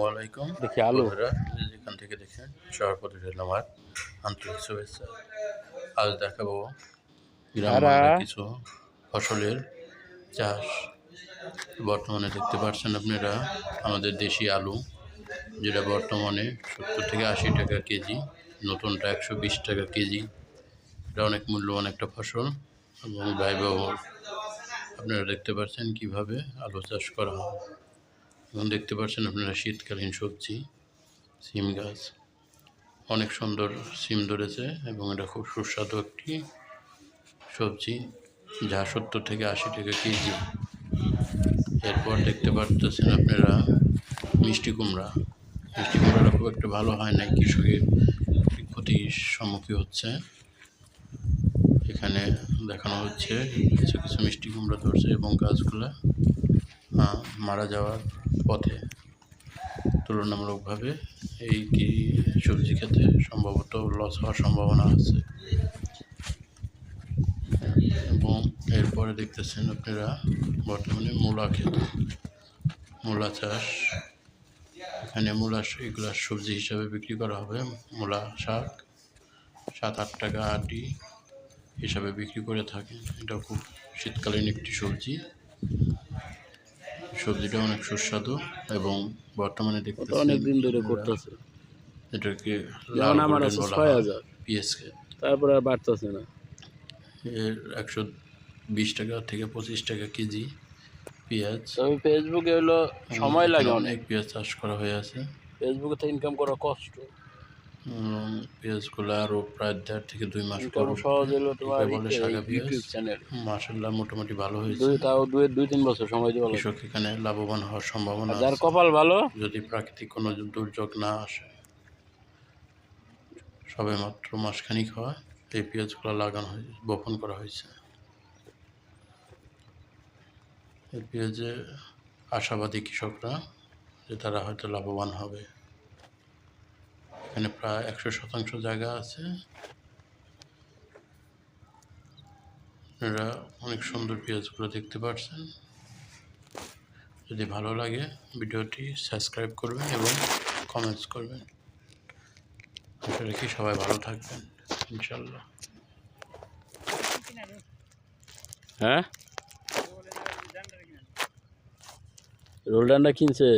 ওয়ালাইকুম দেখি আলু বন্ধুরা, যেখান থেকে দেখেন সর্বপ্রথম রইল আমার আন্তরিক শুভেচ্ছা। আজ দেখাবো গ্রাম কারা বাংলার কিছু ফসলের চাষ। বর্তমানে দেখতে পাচ্ছেন আপনারা আমাদের দেশি আলু, যেটা বর্তমানে 70 থেকে 80 টাকা কেজি, নতুনটা 120 টাকা কেজি। এটা অনেক মূল্যবান একটা ফসল এবং ব্যয়বহুল। আপনারা দেখতে পাচ্ছেন কিভাবে আলু চাষ করা হয়। এবং দেখতে পাচ্ছেন আপনারা শীতকালীন সবজি সিম গাছ, অনেক সুন্দর সিম ধরেছে এবং এটা খুব সুস্বাদু একটি সবজি, যা 70 থেকে 80 টাকা কেজি। এরপর দেখতে পাচ্ছেন আপনারা মিষ্টি কুমড়া। মিষ্টি কুমড়াটা খুব একটা ভালো হয় নাই, কৃষকের ক্ষতির সম্মুখীন হচ্ছে। এখানে দেখানো হচ্ছে কিছু কিছু মিষ্টি কুমড়া ধরছে এবং গাছগুলা মারা যাওয়ার পথে। তুলনামূলকভাবে এই সবজি খেতে সম্ভবত লস হওয়ার সম্ভাবনা আছে। এবং এরপরে দেখতেছেন আপনারা বর্তমানে মূলা ক্ষেত, মূলা চাষ। এখানে মূলা এগুলা সবজি হিসাবে বিক্রি করা হবে। মূলা শাক 7-8 টাকা আটি হিসাবে বিক্রি করে থাকেন। এটা খুব শীতকালীন একটি সবজি। সবজিটা অনেক সুস্বাদু এবং বর্তমানে দেখতেছেন অনেকদিন ধরে করতেছে। এটাকে লাল যেমন আমার গোল্ডেন আছে বলা হয়, ৬,০০০, পিএসকে। তারপরে আর বাড়তেছে না। এর 120 টাকা থেকে 25 টাকা কেজি পেঁয়াজ। তবে ফেসবুকে হলো সময় লাগে অনেক পেঁয়াজ চাষ করা হয়ে আছে। ফেসবুকে তো ইনকাম করা কষ্ট। পেঁয়াজগুলো আরও প্রায় 1.5 থেকে 2 মাস পর ইনকাম উঠবে। সহজ হলো তোমার একে বলে শাখা পেঁয়াজ। YouTube channel. মাশাআল্লাহ মোটামুটি ভালো হয়েছে। তাও 2-3 বছর সময় দেওয়া লাগে। কৃষক এখানে লাভবান হওয়ার সম্ভাবনা আর যার আছে কপাল ভালো, যদি প্রাকৃতিক কোনো দুর্যোগ না আসে। সবে মাত্র মাসখানিক হয় এই পেঁয়াজগুলো লাগানো হয়েছে, বপন করা হয়েছে। এই পেঁয়াজে আশাবাদী কৃষকরা যে তারা হয়তো লাভবান হবে। এখানে প্রায় 100% জায়গা আছে। আপনারা অনেক সুন্দর পেঁয়াজগুলো দেখতে পাচ্ছেন। যদি ভালো লাগে ভিডিওটি সাবস্ক্রাইব করবেন এবং কমেন্টস করবেন। আশা রাখি সবাই ভালো থাকবেন ইনশাল্লাহ। হ্যাঁ রোল ডান্ডা কিনছে।